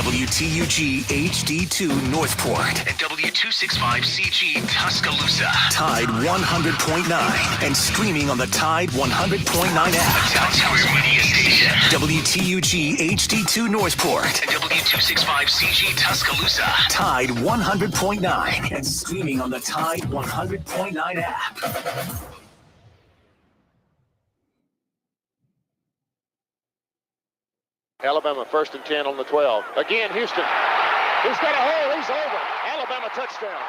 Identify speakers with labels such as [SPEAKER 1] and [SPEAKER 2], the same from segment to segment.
[SPEAKER 1] WTUG HD2 Northport and W265CG Tuscaloosa. Tide 100.9 and streaming on the Tide 100.9 app. Town's media station. WTUG HD2 Northport and W265CG Tuscaloosa. Tide 100.9 and streaming on the Tide 100.9 app.
[SPEAKER 2] Alabama 1st and 10 on the 12. Again, Houston. He's got a hole. He's over. Alabama touchdown.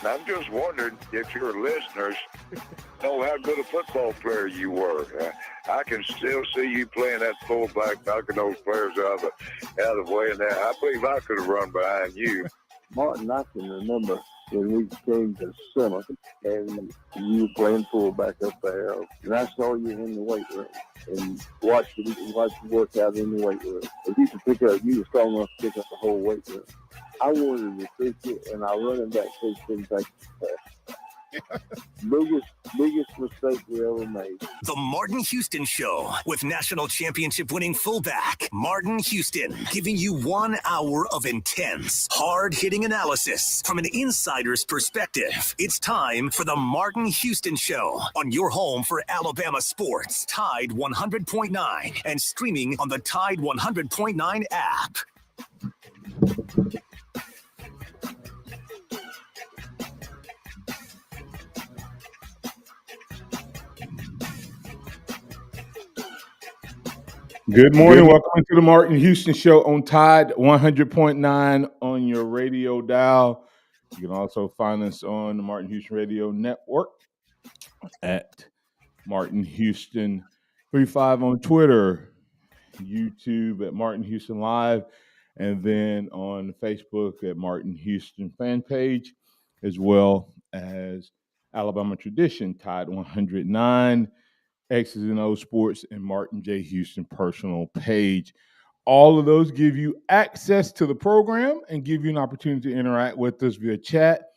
[SPEAKER 3] I'm just wondering if your listeners know how good a football player you were. I can still see you playing that fullback, knocking those players out of the way. And I believe I could have run behind you.
[SPEAKER 4] Martin, I can remember when we came to summer and you were playing fullback up there, and I saw you in the weight room and watched you work out in the weight room. If you were strong enough to pick up the whole weight room. I wanted to pick it, and our running back coach didn't take the biggest mistake we ever made.
[SPEAKER 1] The Martin Houston Show with national championship winning fullback Martin Houston, giving you 1 hour of intense, hard-hitting analysis from an insider's perspective. It's time for the Martin Houston Show on your home for Alabama sports, Tide 100.9, and streaming on the Tide 100.9 app.
[SPEAKER 5] Good morning. Welcome to the Martin Houston Show on Tide 100.9 on your radio dial. You can also find us on the Martin Houston Radio Network at Martin Houston 35 on Twitter, YouTube at Martin Houston Live, and then on Facebook at Martin Houston fan page, as well as Alabama Tradition, Tide 109. X's and O Sports, and Martin J. Houston personal page. All of those give you access to the program and give you an opportunity to interact with us via chat,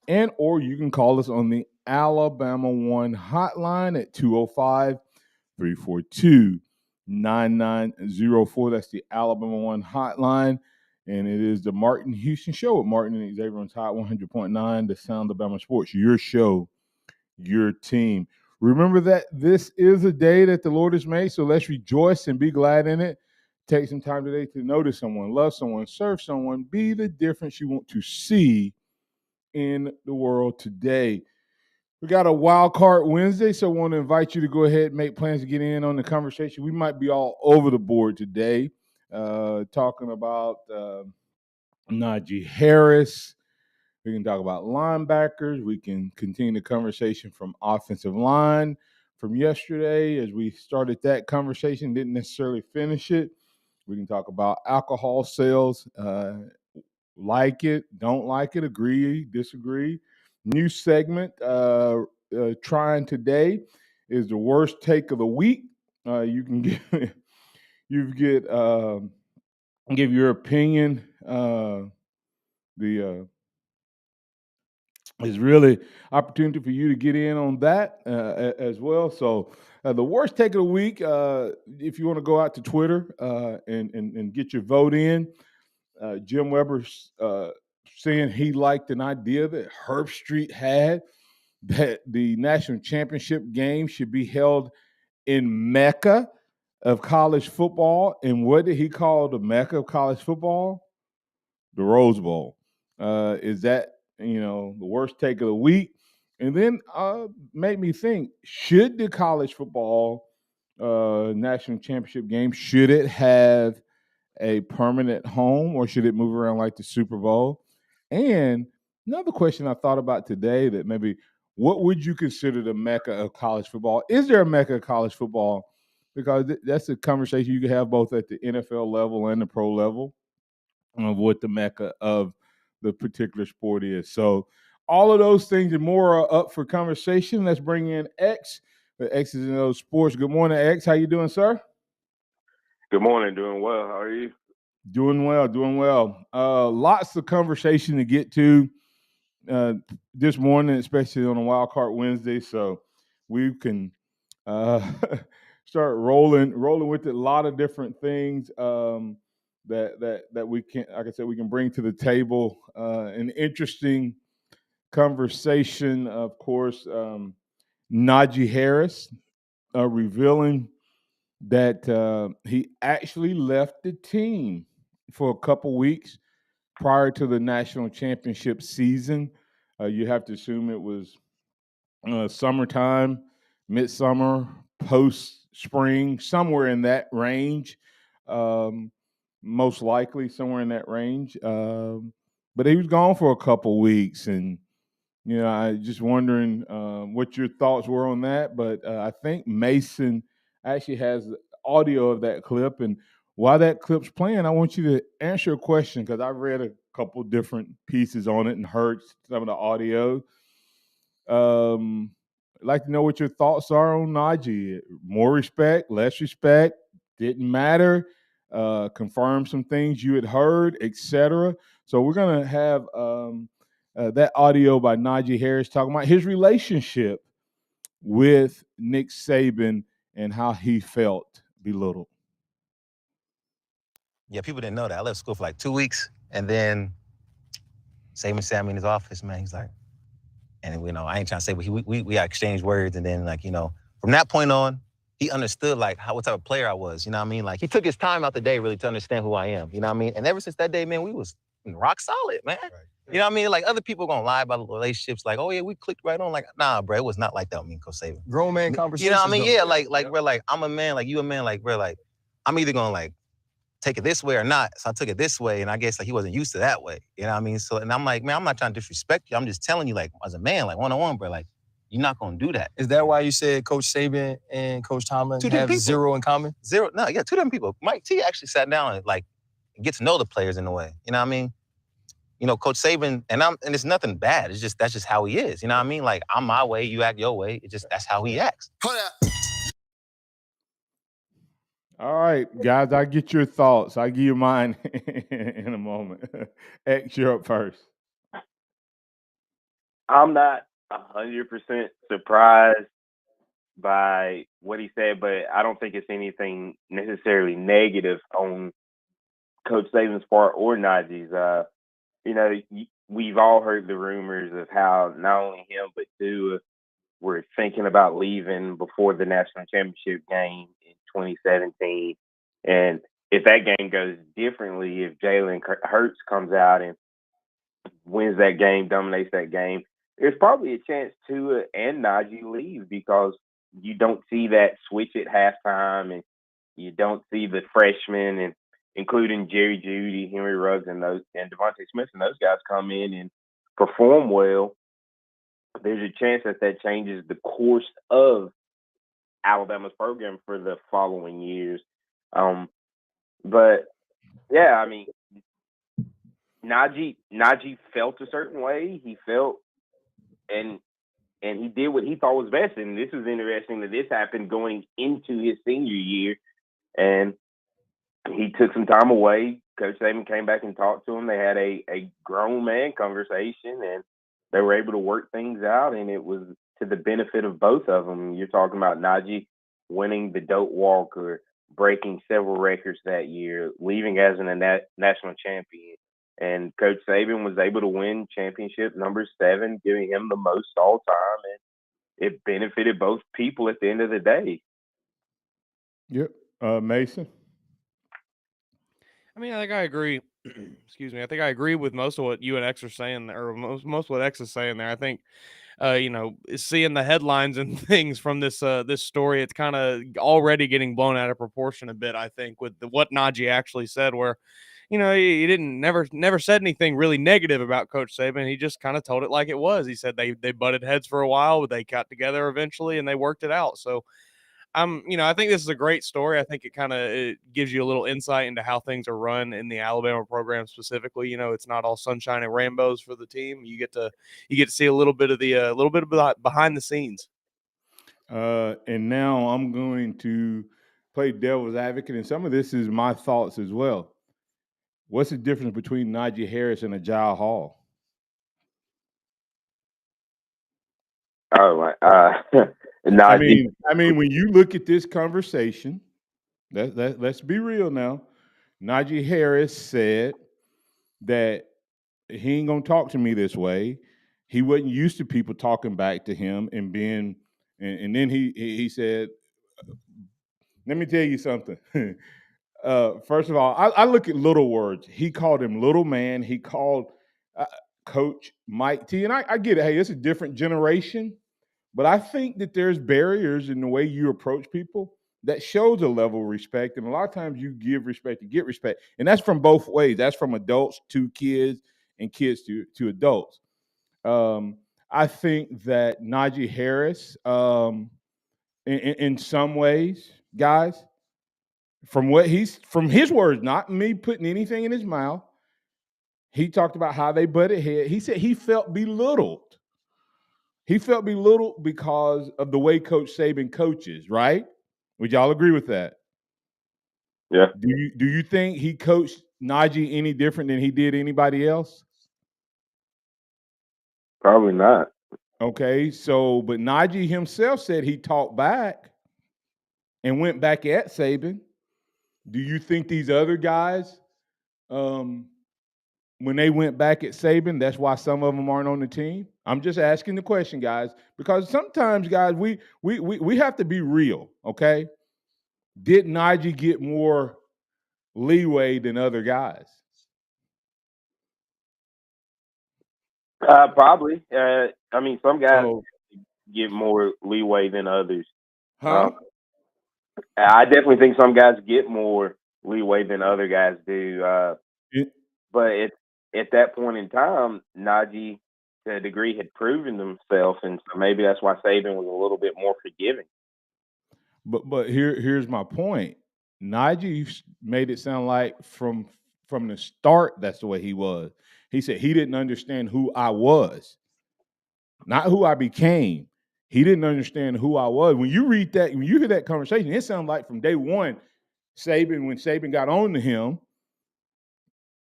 [SPEAKER 5] and or you can call us on the Alabama One hotline at 205-342-9904. That's the Alabama One hotline, and it is the Martin Houston Show with Martin and Xavier on Tide 100.9, the sound of Bama Sports, your show, your team. Remember that this is a day that the Lord has made, so let's rejoice and be glad in it. Take some time today to notice someone, love someone, serve someone, be the difference you want to see in the world today. We got a Wildcard Wednesday, so I want to invite you to go ahead and make plans to get in on the conversation. We might be all over the board today, talking about Najee Harris. We can talk about linebackers. We can continue the conversation from offensive line from yesterday as we started that conversation, didn't necessarily finish it. We can talk about alcohol sales, like it, don't like it, agree, disagree. New segment trying today is the worst take of the week. You can give your opinion. Is really opportunity for you to get in on that as well. So the worst take of the week, if you want to go out to Twitter and get your vote in, Jim Weber's saying he liked an idea that Herb Street had, that the national championship game should be held in Mecca of college football. And what did he call the Mecca of college football? The Rose Bowl. Is that the worst take of the week? And then made me think, should the college football national championship game, should it have a permanent home or should it move around like the Super Bowl? And another question I thought about today, that maybe what would you consider the Mecca of college football? Is there a Mecca of college football? Because that's a conversation you can have both at the NFL level and the pro level of what the Mecca of the particular sport is. So all of those things and more are up for conversation. Let's bring in X, the X's and O's Sports. Good morning, X. How you doing, sir?
[SPEAKER 3] Good morning. Doing well. How are you?
[SPEAKER 5] Doing well. Lots of conversation to get to this morning, especially on a Wildcard Wednesday. So we can start rolling with a lot of different things that we can, like I said, we can bring to the table. An interesting conversation, of course. Najee Harris revealing that he actually left the team for a couple weeks prior to the national championship season. You have to assume it was summertime, midsummer, post spring, somewhere in that range. Um, Most likely somewhere in that range. But he was gone for a couple weeks, and I just wondering what your thoughts were on that. But I think Mason actually has audio of that clip, and while that clip's playing, I want you to answer a question because I've read a couple different pieces on it and heard some of the audio. I'd like to know what your thoughts are on Najee. More respect, less respect, didn't matter. Confirm some things you had heard, etc. So we're gonna have that audio by Najee Harris talking about his relationship with Nick Saban and how he felt belittled.
[SPEAKER 6] Yeah, people didn't know that. I left school for like 2 weeks, and then Saban sat me in his office, man. He's like, and I ain't trying to say, but we exchanged words, and then from that point on, he understood what type of player I was. You know what I mean? Like he took his time out the day really to understand who I am. You know what I mean? And ever since that day, man, we was rock solid, man. Right. You know what I mean? Like other people gonna lie about relationships, like, oh yeah, we clicked right on. Like, nah, bro, it was not like that with me and Coach Saban.
[SPEAKER 7] Grown man conversation.
[SPEAKER 6] You know what I mean? Yeah, bro, like I'm a man, like you a man, like bro, like I'm either gonna take it this way or not. So I took it this way, and I guess he wasn't used to that way. You know what I mean? So, and I'm like, man, I'm not trying to disrespect you. I'm just telling you, as a man, one-on-one, bro, you're not gonna do that.
[SPEAKER 7] Is that why you said Coach Saban and Coach Tomlin have zero in common?
[SPEAKER 6] Zero? No, yeah, two different people. Mike T actually sat down and get to know the players in a way. You know what I mean? Coach Saban, and it's nothing bad. It's just that's just how he is. You know what I mean? Like I'm my way, you act your way. That's how he acts.
[SPEAKER 7] Hold up.
[SPEAKER 5] All right, guys, I get your thoughts. I'll give you mine in a moment. X, you're up first.
[SPEAKER 8] I'm not 100% surprised by what he said, but I don't think it's anything necessarily negative on Coach Saban's part or Najee's. We've all heard the rumors of how not only him but Tua were thinking about leaving before the national championship game in 2017. And if that game goes differently, if Jalen Hurts comes out and wins that game, dominates that game, there's probably a chance Tua and Najee leave because you don't see that switch at halftime, and you don't see the freshmen, and including Jerry Jeudy, Henry Ruggs, and Devontae Smith and those guys come in and perform well. There's a chance that changes the course of Alabama's program for the following years. But yeah, I mean, Najee felt a certain way. He felt, and he did what he thought was best. And this is interesting that this happened going into his senior year, and he took some time away. Coach Saban came back and talked to him. They had a grown man conversation, and they were able to work things out, and it was to the benefit of both of them. You're talking about Najee winning the Doak Walker, breaking several records that year, leaving as a national champion. And Coach Saban was able to win championship number 7, giving him the most all time, and it benefited both people at the end of the day.
[SPEAKER 5] Yep. Mason?
[SPEAKER 9] I mean, I think I agree. Excuse me. I think I agree with most of what you and X are saying there, or most what X is saying there. I think, seeing the headlines and things from this story, it's kind of already getting blown out of proportion a bit. I think with what Najee actually said, where, he didn't never said anything really negative about Coach Saban. He just kind of told it like it was. He said they butted heads for a while, but they got together eventually and they worked it out. So I think this is a great story. I think it gives you a little insight into how things are run in the Alabama program specifically. It's not all sunshine and rainbows for the team. You get to see a little bit of behind the scenes.
[SPEAKER 5] And now I'm going to play devil's advocate, and some of this is my thoughts as well. What's the difference between Najee Harris and Ajay Hall?
[SPEAKER 8] Oh,
[SPEAKER 5] I mean, when you look at this conversation, let's be real now. Najee Harris said that he ain't gonna talk to me this way. He wasn't used to people talking back to him and being, and then he said, let me tell you something. First of all, I look at little words. He called him little man. He called Coach Mike T. And I get it. Hey, it's a different generation. But I think that there's barriers in the way you approach people that shows a level of respect. And a lot of times you give respect to get respect. And that's from both ways. That's from adults to kids and kids to adults. I think that Najee Harris, in some ways, guys, from his words, not me putting anything in his mouth, he talked about how they butted heads. He said he felt belittled. He felt belittled because of the way Coach Saban coaches, right? Would y'all agree with that?
[SPEAKER 8] Yeah.
[SPEAKER 5] Do you think he coached Najee any different than he did anybody else?
[SPEAKER 8] Probably not.
[SPEAKER 5] Okay, so but Najee himself said he talked back and went back at Saban. Do you think these other guys, when they went back at Saban, that's why some of them aren't on the team? I'm just asking the question, guys, because sometimes, guys, we have to be real, okay? Did Najee get more leeway than other guys?
[SPEAKER 8] Probably. I mean, some guys get more leeway than others.
[SPEAKER 5] Huh?
[SPEAKER 8] I definitely think some guys get more leeway than other guys do. But at that point in time, Najee, to a degree, had proven himself, and so maybe that's why Saban was a little bit more forgiving.
[SPEAKER 5] But here's my point. Najee made it sound like from the start that's the way he was. He said he didn't understand who I was, not who I became. He didn't understand who I was. When you read that, when you hear that conversation, it sounds like from day one, when Saban got on to him,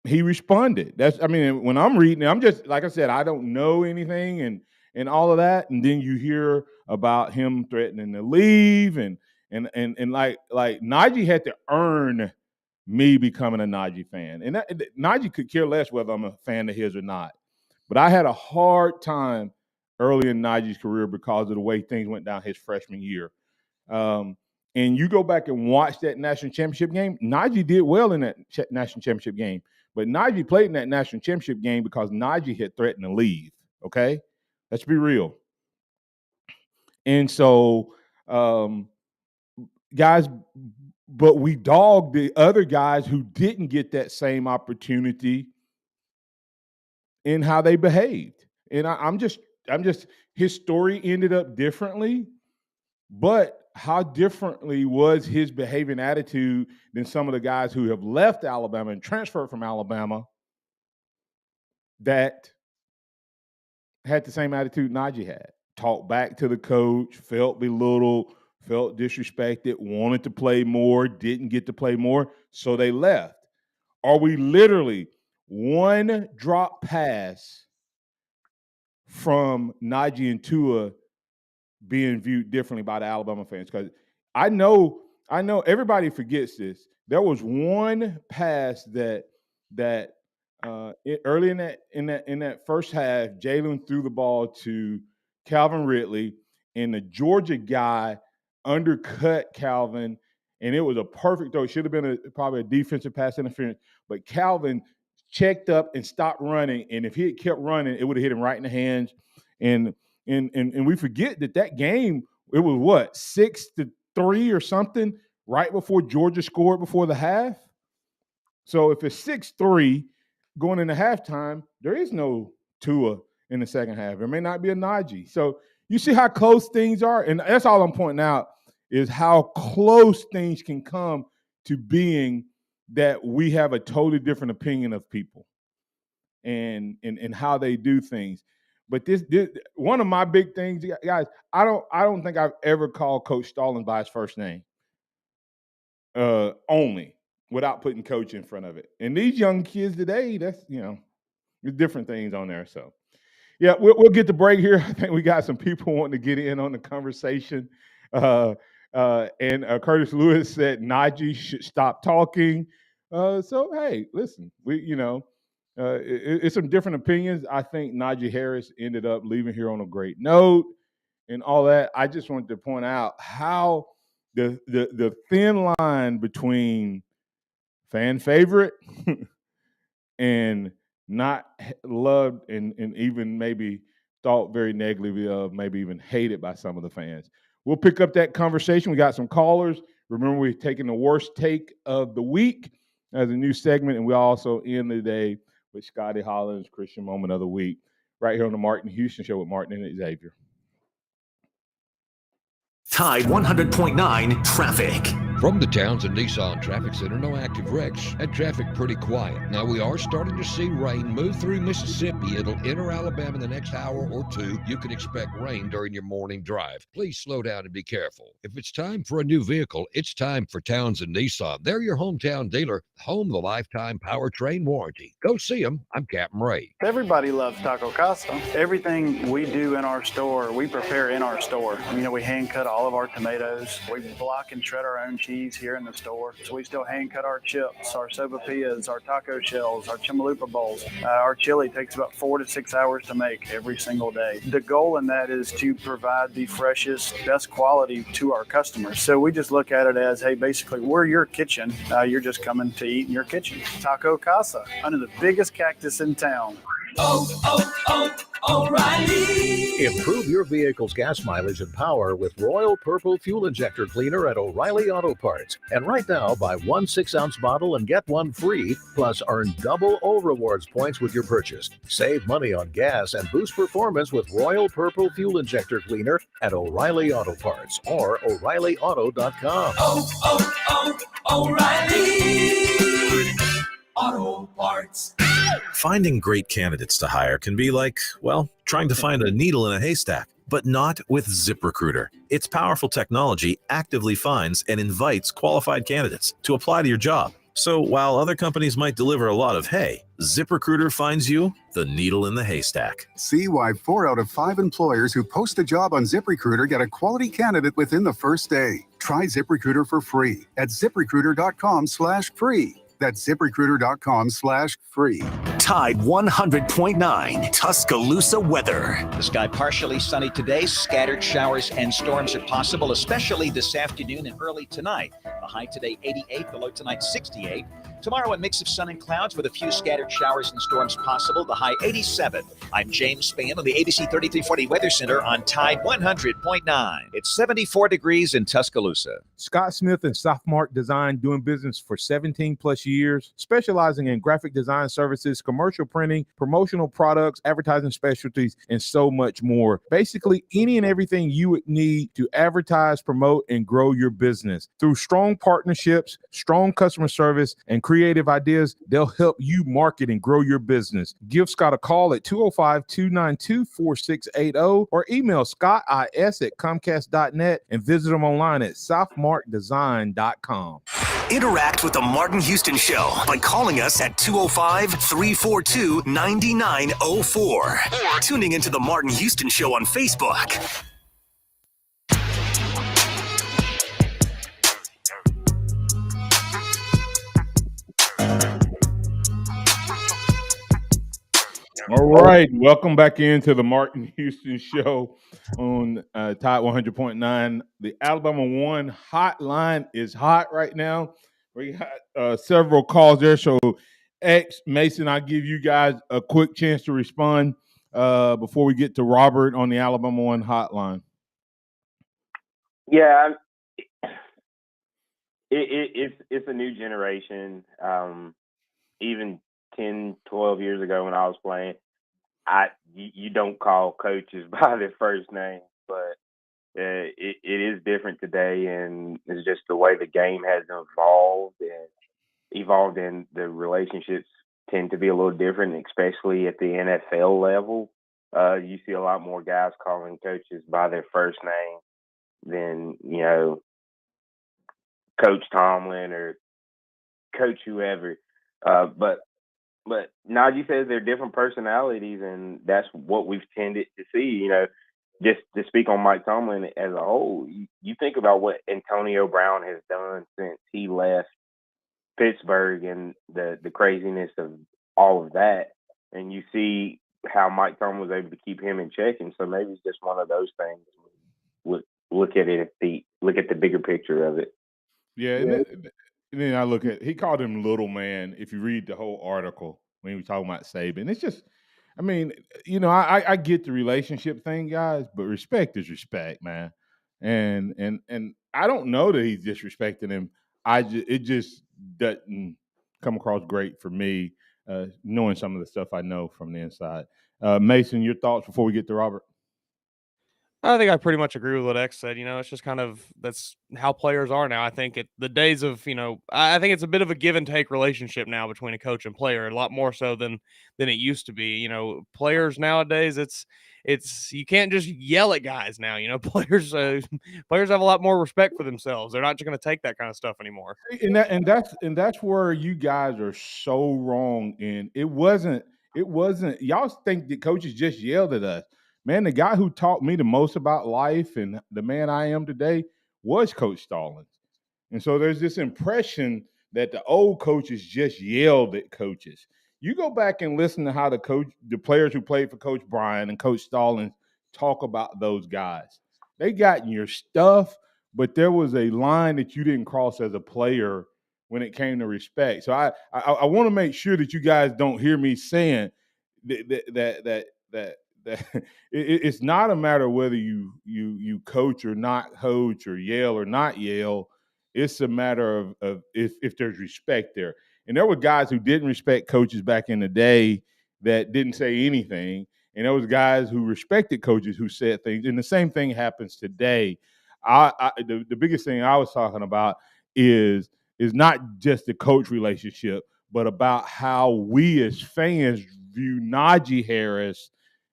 [SPEAKER 5] he responded. When I'm reading it, I'm just, like I said, I don't know anything and all of that. And then you hear about him threatening to leave and like Najee had to earn me becoming a Najee fan. And Najee could care less whether I'm a fan of his or not. But I had a hard time early in Najee's career because of the way things went down his freshman year. And you go back and watch that national championship game, Najee did well in that national championship game. But Najee played in that national championship game because Najee had threatened to leave, okay? Let's be real. And so, guys, but we dogged the other guys who didn't get that same opportunity in how they behaved. And I'm just, his story ended up differently, but how differently was his behavior and attitude than some of the guys who have left Alabama and transferred from Alabama that had the same attitude Najee had? Talked back to the coach, felt belittled, felt disrespected, wanted to play more, didn't get to play more, so they left. Are we literally one drop pass from Najee and Tua being viewed differently by the Alabama fans? Because I know everybody forgets this. There was one pass that early in that first half, Jalen threw the ball to Calvin Ridley, and the Georgia guy undercut Calvin, and it was a perfect throw. It should have been probably a defensive pass interference, but Calvin checked up and stopped running, and if he had kept running, it would have hit him right in the hands. And we forget that game, it was what, 6-3 or something right before Georgia scored before the half. So if it's 6-3 going into halftime, there is no Tua in the second half. There may not be a Najee. So you see how close things are, and that's all I'm pointing out is how close things can come to being that we have a totally different opinion of people and how they do things. But this one of my big things, guys, I don't think I've ever called Coach Stallings by his first name. Only without putting coach in front of it. And these young kids today, that's, there's different things on there. So yeah, we'll get the break here. I think we got some people wanting to get in on the conversation. And Curtis Lewis said Najee should stop talking. So hey, listen, it's some different opinions. I think Najee Harris ended up leaving here on a great note and all that. I just wanted to point out how the thin line between fan favorite and not loved and even maybe thought very negatively of, maybe even hated by some of the fans. We'll pick up that conversation. We got some callers. Remember, we're taking the worst take of the week as a new segment, and we also end the day with Scotty Holland's Christian Moment of the Week right here on the Martin Houston Show with Martin and Xavier.
[SPEAKER 1] Tide 100.9 traffic.
[SPEAKER 10] From the Townsend Nissan Traffic Center, no active wrecks and traffic pretty quiet. Now, we are starting to see rain move through Mississippi. It'll enter Alabama in the next hour or two. You can expect rain during your morning drive. Please slow down and be careful. If it's time for a new vehicle, it's time for Townsend Nissan. They're your hometown dealer, home of the lifetime powertrain warranty. Go see them. I'm Captain Ray.
[SPEAKER 11] Everybody loves Taco Casa. Everything we do in our store, we prepare in our store. We hand cut all of our tomatoes. We block and shred our own cheese here in the store. So we still hand cut our chips, our sopapillas, our taco shells, our chimalupa bowls. Our chili takes about 4 to 6 hours to make every single day. The goal in that is to provide the freshest, best quality to our customers. So we just look at it as, hey, basically, we're your kitchen. You're just coming to eat in your kitchen. Taco Casa, under the biggest cactus in town.
[SPEAKER 12] O'Reilly. Improve your vehicle's gas mileage and power with Royal Purple Fuel Injector Cleaner at O'Reilly Auto Parts. And right now, buy 1 6-ounce bottle and get one free, plus earn double O Rewards points with your purchase. Save money on gas and boost performance with Royal Purple Fuel Injector Cleaner at O'Reilly Auto Parts or O'ReillyAuto.com.
[SPEAKER 1] O'Reilly Auto Parts. Finding great candidates to hire can be like, well, trying to find a needle in a haystack, but not with ZipRecruiter. Its powerful technology actively finds and invites qualified candidates to apply to your job. So while other companies might deliver a lot of hay, ZipRecruiter finds you the needle in the haystack.
[SPEAKER 13] See why 4 out of 5 employers who post a job on ZipRecruiter get a quality candidate within the first day. Try ZipRecruiter for free at ZipRecruiter.com/free. That's ZipRecruiter.com/free.
[SPEAKER 1] Tide 100.9 Tuscaloosa weather.
[SPEAKER 14] The sky partially sunny today. Scattered showers and storms are possible, especially this afternoon and early tonight. The high today 88, the low tonight 68. Tomorrow, a mix of sun and clouds with a few scattered showers and storms possible. The high 87. I'm James Spann on the ABC 3340 Weather Center on Tide 100.9. It's 74 degrees in Tuscaloosa.
[SPEAKER 5] Scott Smith and Softmark Design, doing business for 17 plus years, specializing in graphic design services, commercial printing, promotional products, advertising specialties, and so much more. Basically, any and everything you would need to advertise, promote, and grow your business. Through strong partnerships, strong customer service, and creative ideas, they'll help you market and grow your business. Give Scott a call at 205-292-4680 or email scottis@comcast.net and visit them online at softmarkdesign.com.
[SPEAKER 1] Interact with the Martin Houston Show by calling us at 205-342-9904 or tuning into the Martin Houston Show on Facebook.
[SPEAKER 5] All right, welcome back into the Martin Houston Show on Tide 100.9. The Alabama One hotline is hot right now. We got several calls there. So, Mason, I'll give you guys a quick chance to respond before we get to Robert on the Alabama One hotline.
[SPEAKER 8] Yeah, it's a new generation. Even 10, 12 years ago when I was playing, you don't call coaches by their first name, but it is different today, and it's just the way the game has evolved, and the relationships tend to be a little different, especially at the NFL level. You see a lot more guys calling coaches by their first name than, Coach Tomlin or Coach whoever. But Najee says they're different personalities, and that's what we've tended to see. Just to speak on Mike Tomlin as a whole, you think about what Antonio Brown has done since he left Pittsburgh and the craziness of all of that, and you see how Mike Tomlin was able to keep him in check, and so maybe it's just one of those things. Look at it look at the bigger picture of it.
[SPEAKER 5] Yeah, and then I look at he called him little man. If you read the whole article when he was talking about Saban, it's just, I mean, I get the relationship thing, guys, but respect is respect, man. And I don't know that he's disrespecting him. It just doesn't come across great for me, knowing some of the stuff I know from the inside. Mason, your thoughts before we get to Robert?
[SPEAKER 9] I think I pretty much agree with what X said. It's just kind of that's how players are now. I think the days of, I think it's a bit of a give and take relationship now between a coach and player, a lot more so than it used to be. Players nowadays, it's you can't just yell at guys now. Players players have a lot more respect for themselves. They're not just going to take that kind of stuff anymore.
[SPEAKER 5] And that's where you guys are so wrong. And it wasn't y'all think that coaches just yelled at us. Man, the guy who taught me the most about life and the man I am today was Coach Stallings. And so there's this impression that the old coaches just yelled at coaches. You go back and listen to how the players who played for Coach Bryan and Coach Stallings talk about those guys. They got in your stuff, but there was a line that you didn't cross as a player when it came to respect. So I want to make sure that you guys don't hear me saying that it's not a matter of whether you coach or not coach or yell or not yell. It's a matter of if there's respect there. And there were guys who didn't respect coaches back in the day that didn't say anything. And there was guys who respected coaches who said things. And the same thing happens today. The biggest thing I was talking about is not just the coach relationship, but about how we as fans view Najee Harris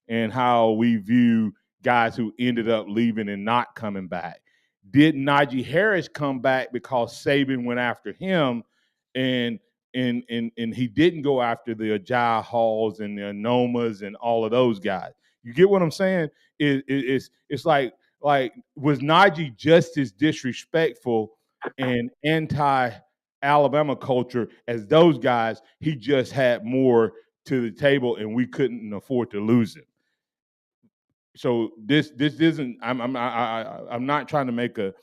[SPEAKER 5] and how we view guys who ended up leaving and not coming back. Did Najee Harris come back because Saban went after him and he didn't go after the Ajay Halls and the Anomas and all of those guys? You get what I'm saying? It's like was Najee just as disrespectful and anti-Alabama culture as those guys? He just had more to the table and we couldn't afford to lose him. So this isn't. I'm not trying to make a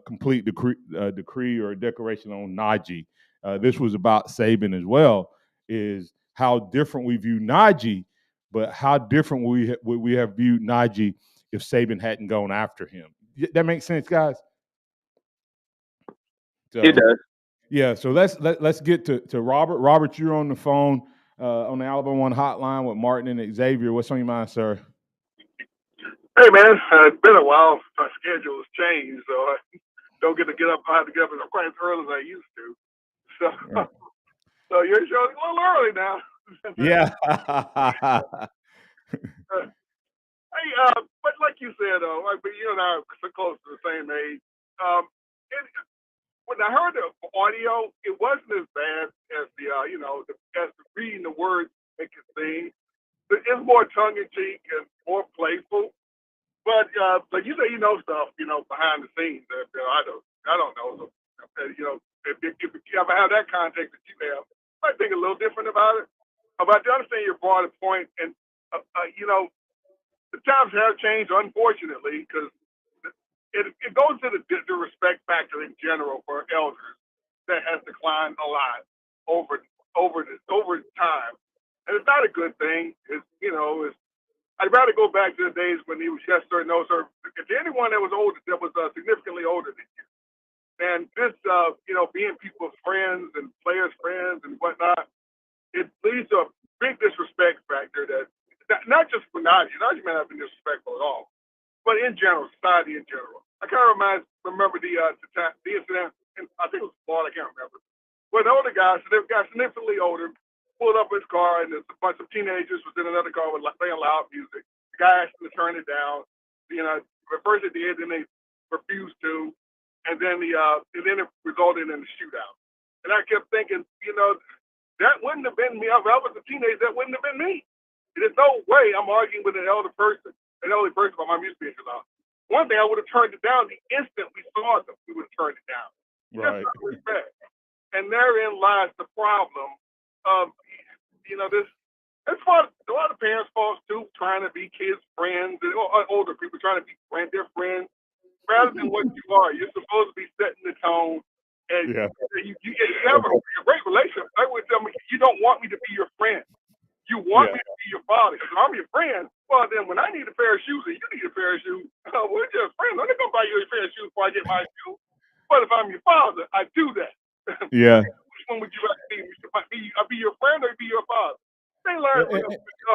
[SPEAKER 5] complete decree or a declaration on Najee. This was about Saban as well. Is how different we view Najee, but how different would we have viewed Najee if Saban hadn't gone after him. That makes sense, guys. So,
[SPEAKER 8] it does.
[SPEAKER 5] Yeah. So let's get to Robert. Robert, you're on the phone on the Alabama One hotline with Martin and Xavier. What's on your mind, sir?
[SPEAKER 15] Hey, man, it's been a while. My schedule has changed, so I don't get up. I have to get up quite as early as I used to. So,
[SPEAKER 5] Yeah.
[SPEAKER 15] so your show's a little early now.
[SPEAKER 5] Yeah.
[SPEAKER 15] Hey, but like you said, though, like you and I are so close to the same age. When I heard the audio, it wasn't as bad as as reading the words make it seem. It's more tongue in cheek and more playful. But you say you know stuff, behind the scenes that I don't know. So, if you ever have that context that you have, I might think a little different about it. But I understand your broader point, and the times have changed, unfortunately, because it goes to the respect factor in general for elders that has declined a lot over time, and it's not a good thing. I'd rather go back to the days when he was yes sir, no sir. If anyone that was older, that was significantly older than you, and this, being people's friends and players' friends and whatnot, it leads to a big disrespect factor that not just for Najee. Najee may not have been disrespectful at all, but in general, society in general. I kind of remember the incident, and I think it was Florida, I can't remember. When the older guy, significantly older, pulled up his car, and a bunch of teenagers was in another car playing loud music. The guy asked them to turn it down. At first they did, then they refused to, and then it resulted in a shootout. And I kept thinking, that wouldn't have been me. If I was a teenager, that wouldn't have been me. There's no way I'm arguing with an elderly person about my music being loud. One thing, I would have turned it down the instant we saw them. We would have turned it down.
[SPEAKER 5] Right.
[SPEAKER 15] That's not respect. And therein lies the problem. You know, that's what a lot of parents fault too, trying to be kids' friends, or older people trying to be their friends, rather than what you are. You're supposed to be setting the tone, and
[SPEAKER 5] Yeah.
[SPEAKER 15] you have a great relationship. I would tell me, you don't want me to be your friend. You want me to be your father. Because I'm your friend. Well, then when I need a pair of shoes and you need a pair of shoes, we're just friends. I'm not going to buy you a pair of shoes before I get my shoes. But if I'm your father, I do that.
[SPEAKER 5] Yeah.
[SPEAKER 15] Which one would you like to be? I'll be your friend or be your father? They learn.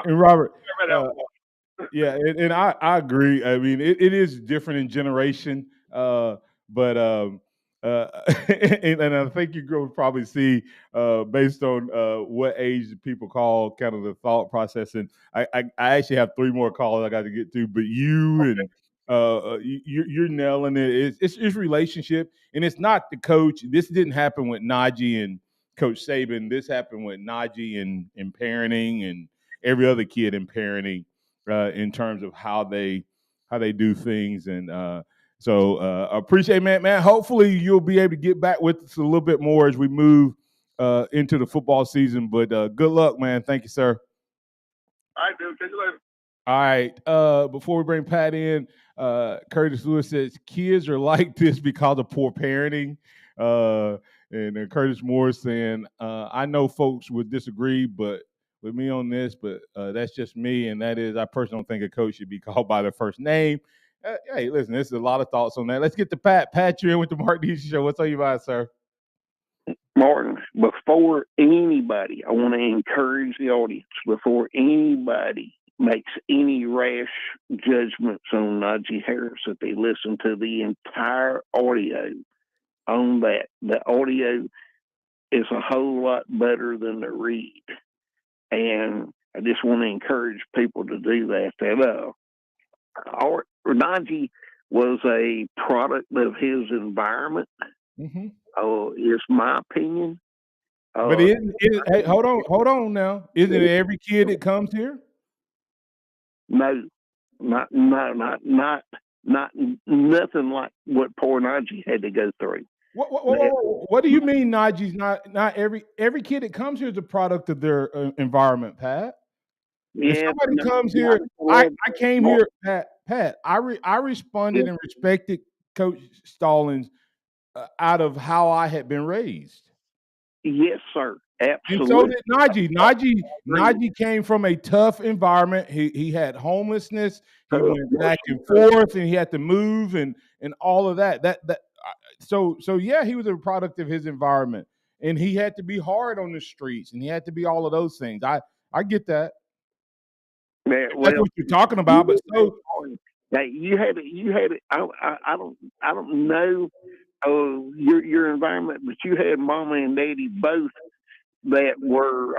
[SPEAKER 5] And Robert, yeah, and I agree. I mean, it is different in generation, but and I think you're going to probably see based on what age people call kind of the thought process. And I actually have 3 more calls I got to get to, but you and you're nailing it. It's relationship, and it's not the coach. This didn't happen with Najee and Coach Saban. This happened with Najee in parenting and every other kid in parenting. In terms of how they do things, and so appreciate, man. Hopefully you'll be able to get back with us a little bit more as we move into the football season. But good luck, man. Thank you, sir.
[SPEAKER 15] All right, dude. Catch you later.
[SPEAKER 5] All right. Before we bring Pat in, Curtis Lewis says kids are like this because of poor parenting. And Curtis Moore saying, I know folks would disagree, but with me on this, but that's just me, and that is I personally don't think a coach should be called by their first name. Hey, listen, there's a lot of thoughts on that. Let's get to Pat. Pat, you're in with the Mark Dees Show. What's on your mind, sir?
[SPEAKER 4] Martin, before anybody, I want to encourage the audience, before anybody makes any rash judgments on Najee Harris, that they listen to the entire audio on that. The audio is a whole lot better than the read. And I just want to encourage people to do that. Najee was a product of his environment.
[SPEAKER 5] Mm-hmm.
[SPEAKER 4] Is my opinion.
[SPEAKER 5] But hey, hold on now. Isn't it every kid that comes here?
[SPEAKER 4] No, not nothing like what poor Najee had to go through.
[SPEAKER 5] What do you mean Najee's not every kid that comes here is a product of their environment, Pat?
[SPEAKER 4] Yeah,
[SPEAKER 5] if somebody comes here, I came here, Pat. I responded and respected Coach Stallings out of how I had been raised.
[SPEAKER 4] Yes, sir. Absolutely.
[SPEAKER 5] And so did Najee. Najee came from a tough environment. He had homelessness. He went back and forth, and he had to move and all of that. So yeah, he was a product of his environment, and he had to be hard on the streets, and he had to be all of those things. I get that.
[SPEAKER 4] Yeah,
[SPEAKER 5] that's what you're talking about. But so
[SPEAKER 4] you had it. I don't know your environment, but you had mama and daddy both that were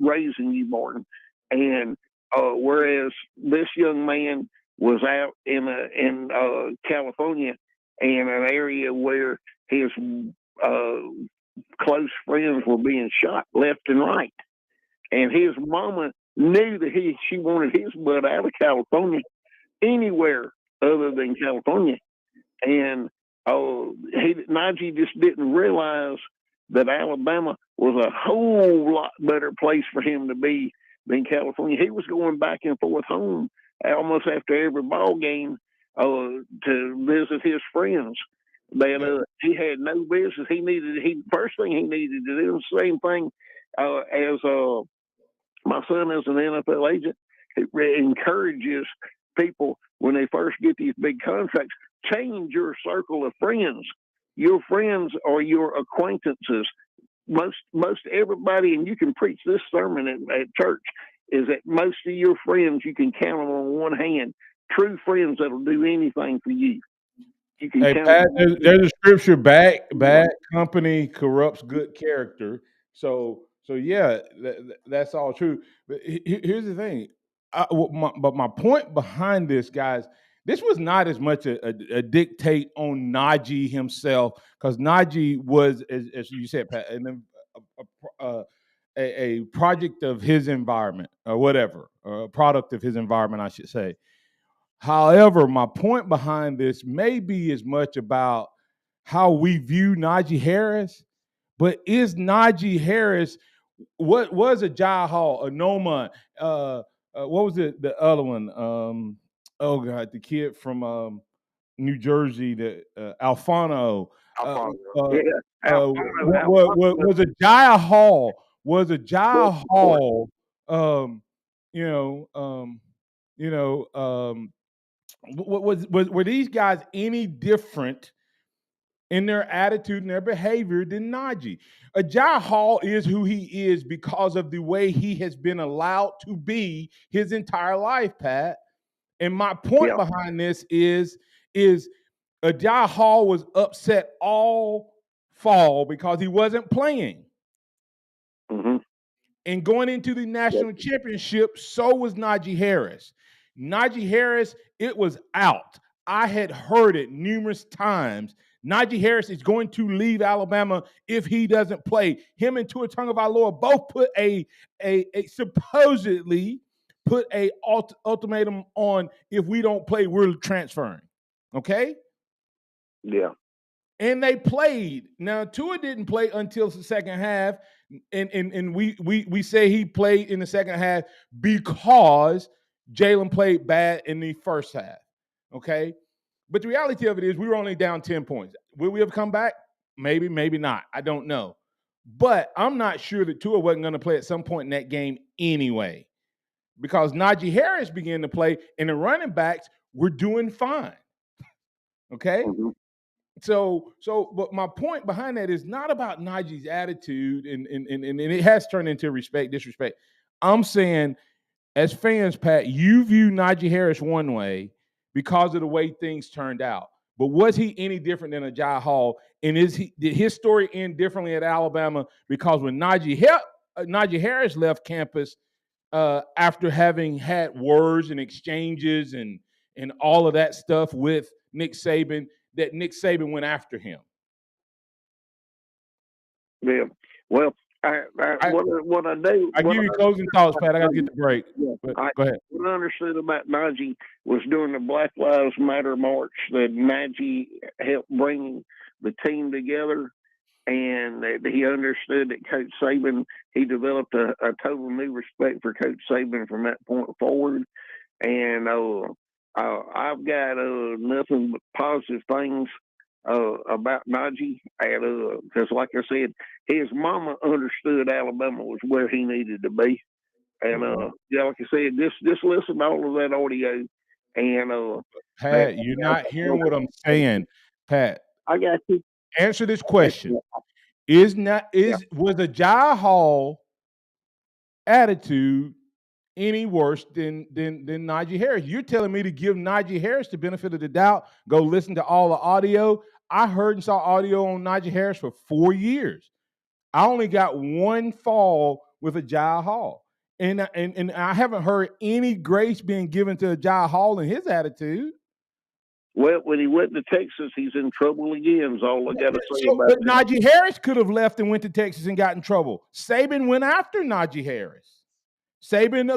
[SPEAKER 4] raising you, Martin. And whereas this young man was out in California, in an area where his close friends were being shot left and right, and his mama knew that she wanted his butt out of California, anywhere other than California. And Najee just didn't realize that Alabama was a whole lot better place for him to be than California. He was going back and forth home almost after every ball game to visit his friends. That he had no business. First thing he needed to do the same thing as my son is an NFL agent. It encourages people when they first get these big contracts, change your circle of friends. Your friends are your acquaintances. Most everybody, and you can preach this sermon at church, is that most of your friends you can count them on one hand. True friends that'll do anything for you. You can count
[SPEAKER 5] Pat,
[SPEAKER 4] them.
[SPEAKER 5] there's a scripture: bad company corrupts good character. So yeah, that's all true. But here's the thing. But my point behind this, guys, this was not as much a dictate on Najee himself, because Najee was, as you said, Pat, and a project of his environment, or whatever, or a product of his environment, I should say. However, my point behind this may be as much about how we view Najee Harris, but is Najee Harris what was a Jai Hall, a Noma, what was it, the other one? Oh God, the kid from New Jersey, the Alfano. Was a Jai Hall? Was a Jai Hall? Were these guys any different in their attitude and their behavior than Najee? Ajay Hall is who he is because of the way he has been allowed to be his entire life, Pat. And my point behind this is Ajay Hall was upset all fall because he wasn't playing.
[SPEAKER 4] Mm-hmm.
[SPEAKER 5] And going into the national championship, so was Najee Harris. Najee Harris, it was out. I had heard it numerous times. Najee Harris is going to leave Alabama if he doesn't play. Him and Tua Tagovailoa both put a supposedly put a ultimatum on: if we don't play, we're transferring. Okay?
[SPEAKER 4] Yeah.
[SPEAKER 5] And they played. Now, Tua didn't play until the second half, and we say he played in the second half because Jalen played bad in the first half. Okay? But the reality of it is we were only down 10 points. Will we have come back? Maybe, maybe not. I don't know. But I'm not sure that Tua wasn't going to play at some point in that game anyway, because Najee Harris began to play and the running backs were doing fine. Okay?
[SPEAKER 4] Mm-hmm.
[SPEAKER 5] But my point behind that is not about Najee's attitude, and it has turned into disrespect. I'm saying, as fans, Pat, you view Najee Harris one way because of the way things turned out. But was he any different than Ajay Hall? And did his story end differently at Alabama? Because when Najee Harris left campus after having had words and exchanges and all of that stuff with Nick Saban, that Nick Saban went after him.
[SPEAKER 4] Yeah. Well, what I do.
[SPEAKER 5] I give you closing thoughts, Pat. I got to get the break.
[SPEAKER 4] Yeah,
[SPEAKER 5] go ahead.
[SPEAKER 4] What I understood about Najee was during the Black Lives Matter march that Najee helped bring the team together, and that he understood that Coach Saban, he developed a total new respect for Coach Saban from that point forward. And I've got nothing but positive things about Najee, because like I said, his mama understood Alabama was where he needed to be, and like I said, just listen to all of that audio. And
[SPEAKER 5] Pat, you're not hearing what I'm saying, Pat.
[SPEAKER 4] I got you.
[SPEAKER 5] Answer this question: was Ajay Hall attitude any worse than Najee Harris? You're telling me to give Najee Harris the benefit of the doubt. Go listen to all the audio. I heard and saw audio on Najee Harris for 4 years. I only got one fall with Ajay Hall. And I haven't heard any grace being given to Ajay Hall in his attitude.
[SPEAKER 4] Well, when he went to Texas, he's in trouble again, is all I got to say about
[SPEAKER 5] But
[SPEAKER 4] it.
[SPEAKER 5] Najee Harris could have left and went to Texas and got in trouble. Saban went after Najee Harris. Saban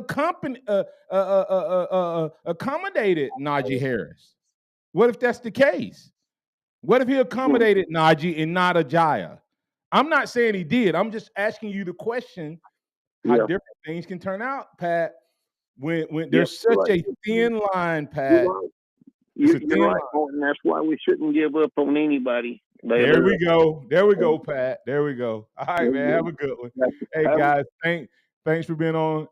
[SPEAKER 5] accommodated Najee Harris. What if that's the case? What if he accommodated Najee and not Ajay? I'm not saying he did. I'm just asking you the question how different things can turn out, Pat, when there's such a thin line, Pat.
[SPEAKER 4] You're right, Martin. That's why we shouldn't give up on anybody.
[SPEAKER 5] There we go, Pat. There we go. All right, man. Have a good one. Hey, guys, thanks for being on,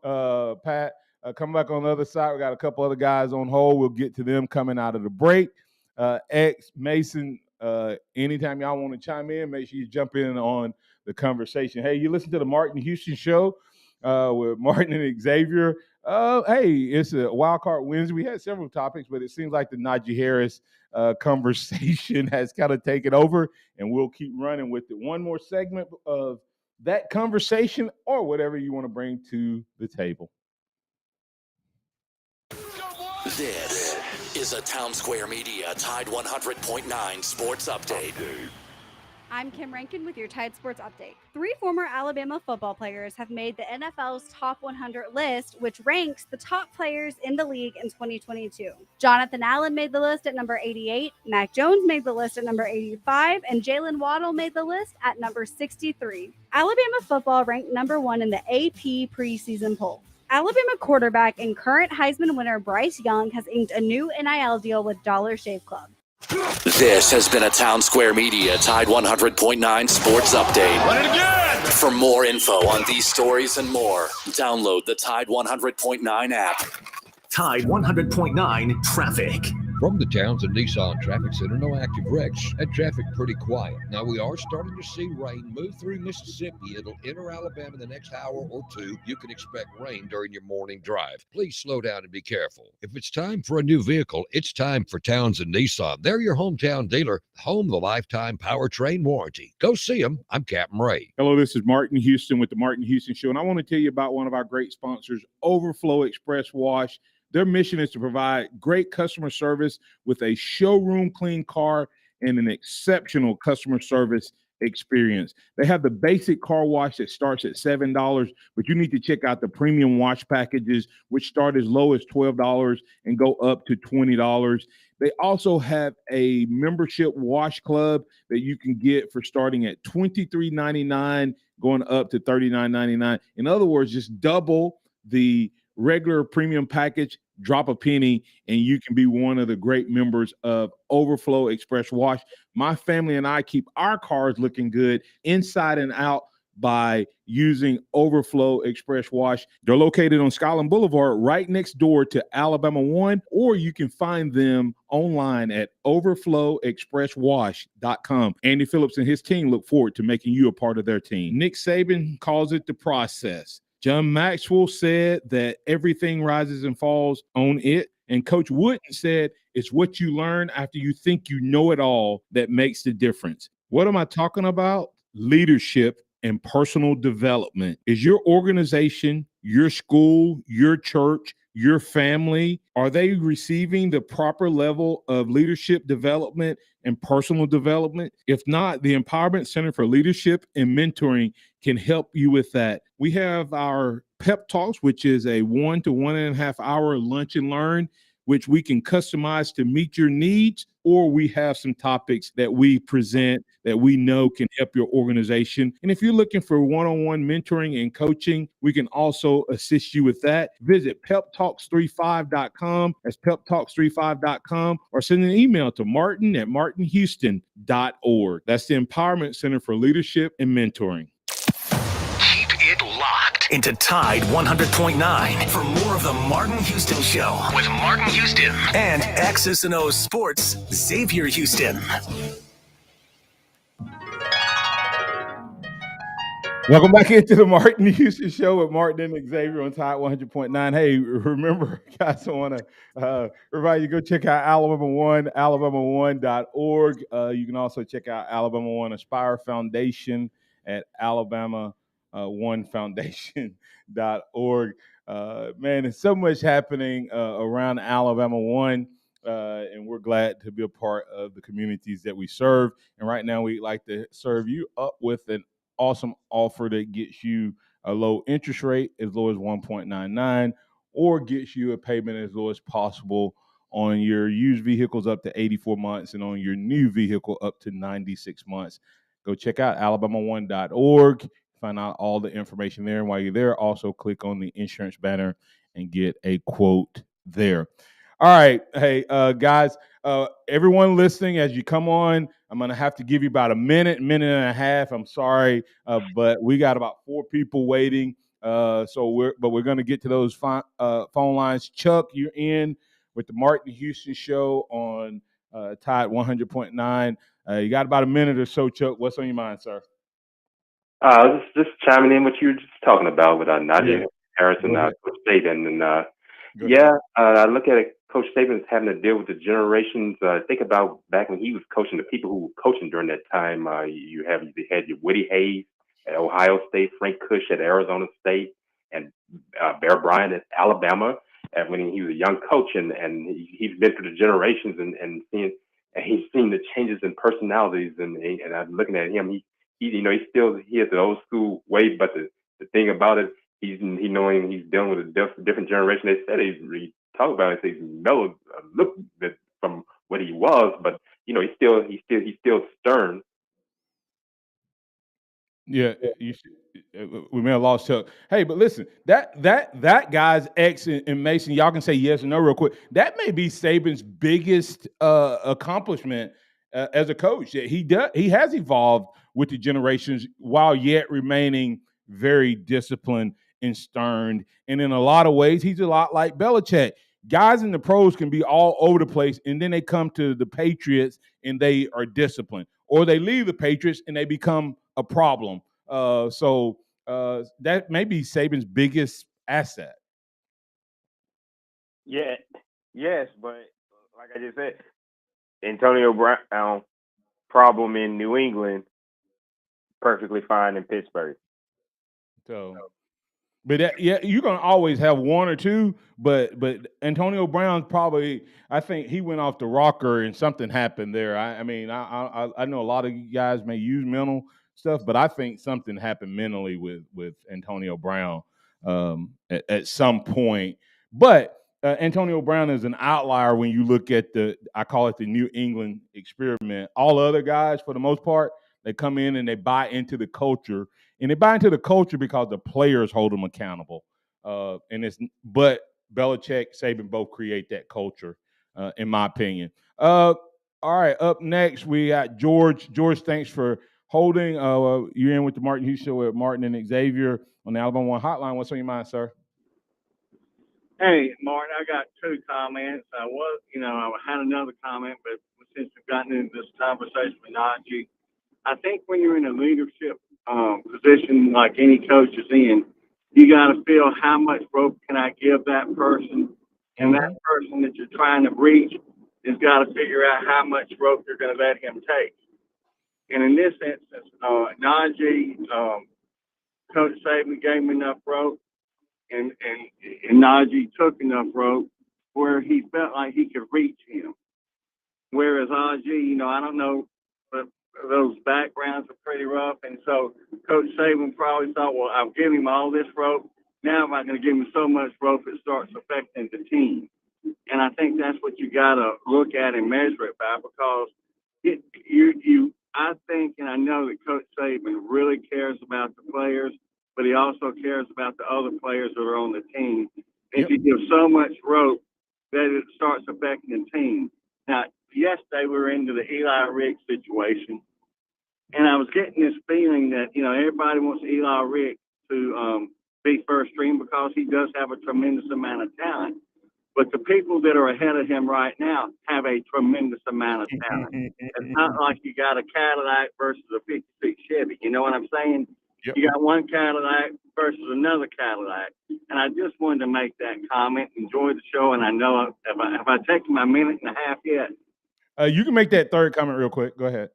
[SPEAKER 5] Pat. Come back on the other side. We got a couple other guys on hold. We'll get to them coming out of the break. X, Mason, anytime y'all want to chime in, make sure you jump in on the conversation. Hey, you listen to the Martin Houston Show with Martin and Xavier. Hey, it's a Wildcard Wednesday. We had several topics, but it seems like the Najee Harris conversation has kind of taken over, and we'll keep running with it. One more segment of that conversation or whatever you want to bring to the table.
[SPEAKER 16] This is a Town Square Media Tide 100.9 Sports Update. I'm Kim Rankin with your Tide Sports Update. 3 former Alabama football players have made the NFL's Top 100 list, which ranks the top players in the league in 2022. Jonathan Allen made the list at number 88, Mac Jones made the list at number 85, and Jalen Waddle made the list at number 63. Alabama football ranked number 1 in the AP preseason poll. Alabama quarterback and current Heisman winner Bryce Young has inked a new NIL deal with Dollar Shave Club.
[SPEAKER 17] This has been a Town Square Media Tide 100.9 Sports Update. Run it again! For more info on these stories and more, download the Tide 100.9 app.
[SPEAKER 1] Tide 100.9 Traffic.
[SPEAKER 10] From the Townsend Nissan Traffic Center, no active wrecks and traffic pretty quiet. Now we are starting to see rain move through Mississippi. It'll enter Alabama in the next hour or two. You can expect rain during your morning drive. Please slow down and be careful. If it's time for a new vehicle, it's time for Townsend Nissan. They're your hometown dealer, home of the lifetime powertrain warranty. Go see them. I'm Captain Ray.
[SPEAKER 5] Hello, this is Martin Houston with the Martin Houston Show, and I want to tell you about one of our great sponsors, Overflow Express Wash. Their mission is to provide great customer service with a showroom clean car and an exceptional customer service experience. They have the basic car wash that starts at $7, but you need to check out the premium wash packages, which start as low as $12 and go up to $20. They also have a membership wash club that you can get for starting at $23.99, going up to $39.99. In other words, just double the regular premium package, drop a penny, and you can be one of the great members of Overflow Express Wash. My family and I keep our cars looking good inside and out by using Overflow Express Wash. They're located on Skyland Boulevard, right next door to Alabama 1, or you can find them online at overflowexpresswash.com. Andy Phillips and his team look forward to making you a part of their team. Nick Saban calls it the process. John Maxwell said that everything rises and falls on it. And Coach Wooden said it's what you learn after you think you know it all that makes the difference. What am I talking about? Leadership and personal development. Is your organization, your school, your church, your family, are they receiving the proper level of leadership development and personal development? If not, the Empowerment Center for Leadership and Mentoring can help you with that. We have our Pep Talks, which is a 1 to 1.5 hour lunch and learn, which we can customize to meet your needs, or we have some topics that we present that we know can help your organization. And if you're looking for one-on-one mentoring and coaching, we can also assist you with that. Visit peptalks35.com. That's peptalks35.com, or send an email to martin@martinhouston.org. That's the Empowerment Center for Leadership and Mentoring.
[SPEAKER 1] Keep it locked into Tide 100.9 for more of the Martin Houston Show with Martin Houston and X's and O's Sports, Xavier Houston.
[SPEAKER 5] Welcome back into the Martin Houston Show with Martin and Xavier on Tide 100.9. Hey, remember, guys, I want to remind you, go check out Alabama 1, alabama1.org. You can also check out Alabama 1 Aspire Foundation at alabama1foundation.org. Man, there's so much happening around Alabama 1, and we're glad to be a part of the communities that we serve. And right now, we'd like to serve you up with an awesome offer that gets you a low interest rate as low as 1.99, or gets you a payment as low as possible on your used vehicles up to 84 months and on your new vehicle up to 96 months. Go check out alabama1.org. Find out all the information there. And while you're there, also click on the insurance banner and get a quote there. All right. Hey, guys, everyone listening, as you come on, I'm going to have to give you about a minute and a half. I'm sorry, but we got about 4 people waiting. So we're going to get to those phone lines. Chuck, you're in with the Martin Houston Show on Tide 100.9. You got about a minute or so, Chuck. What's on your mind, sir?
[SPEAKER 18] Just chiming in what you were just talking about with Najee Harris and Coach Saban. And I look at it, Coach Saban's having to deal with the generations. Think about back when he was coaching, the people who were coaching during that time. You had your Woody Hayes at Ohio State, Frank Cush at Arizona State, and Bear Bryant at Alabama. And when he was a young coach, and he's been through the generations and seeing. and he's seen the changes in personalities, and I'm looking at him. He has the old school way, but the thing about it, he's knowing he's dealing with a different generation. They said he talked about it. He's mellowed a little bit from what he was, but he's still stern.
[SPEAKER 5] Yeah, we may have lost Chuck. Hey, but listen, that guy's X and Mason, y'all can say yes or no real quick. That may be Saban's biggest accomplishment as a coach. He has evolved with the generations while yet remaining very disciplined and stern. And in a lot of ways, he's a lot like Belichick. Guys in the pros can be all over the place, and then they come to the Patriots and they are disciplined, or they leave the Patriots and they become a problem. So that may be Saban's biggest asset.
[SPEAKER 8] Yeah, yes, but like I just said, Antonio Brown problem in New England, perfectly fine in Pittsburgh.
[SPEAKER 5] So, but you're gonna always have one or two. But Antonio Brown's probably, I think he went off the rocker and something happened there. I mean, I know a lot of you guys may use mental stuff, but I think something happened mentally with Antonio Brown at some point. But Antonio Brown is an outlier when you look at I call it the New England experiment. All other guys, for the most part, they come in and they buy into the culture. And they buy into the culture because the players hold them accountable. But Belichick, Saban both create that culture, in my opinion. All right, up next we got George. George, thanks for holding. You're in with the Martin Hughes Show with Martin and Xavier on the Alabama One Hotline. What's on your mind, sir?
[SPEAKER 19] Hey, Martin, I got two comments. I had another comment, but since we've gotten into this conversation with Najee, I think when you're in a leadership position like any coach is in, you got to feel how much rope can I give that person, and that person that you're trying to reach has got to figure out how much rope you're going to let him take. And in this instance, Najee, Coach Saban gave him enough rope, and Najee took enough rope where he felt like he could reach him. Whereas Najee, I don't know, but those backgrounds are pretty rough, and so Coach Saban probably thought, well, I'll give him all this rope. Now I'm not going to give him so much rope it starts affecting the team. And I think that's what you got to look at and measure it by, because I think and I know that Coach Saban really cares about the players, but he also cares about the other players that are on the team. If you give so much rope, that it starts affecting the team. Now, yesterday we were into the Eli Ricks situation, and I was getting this feeling that, everybody wants Eli Ricks to be first string because he does have a tremendous amount of talent. But the people that are ahead of him right now have a tremendous amount of talent. It's not like you got a Cadillac versus a 56 Chevy. You know what I'm saying? Yep. You got one Cadillac versus another Cadillac. And I just wanted to make that comment. Enjoy the show. And I know have I taken my minute and a half yet?
[SPEAKER 5] You can make that third comment real quick. Go ahead.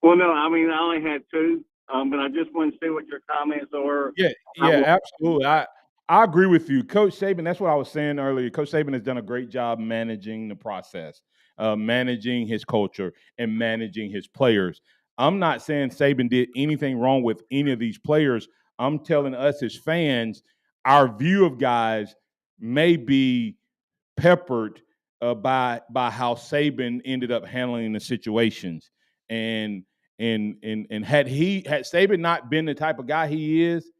[SPEAKER 19] Well, no, I mean, I only had two, but I just wanted to see what your comments are.
[SPEAKER 5] Yeah, absolutely. I agree with you. Coach Saban, that's what I was saying earlier. Coach Saban has done a great job managing the process, managing his culture, and managing his players. I'm not saying Saban did anything wrong with any of these players. I'm telling us as fans, our view of guys may be peppered by how Saban ended up handling the situations. And had Saban not been the type of guy he is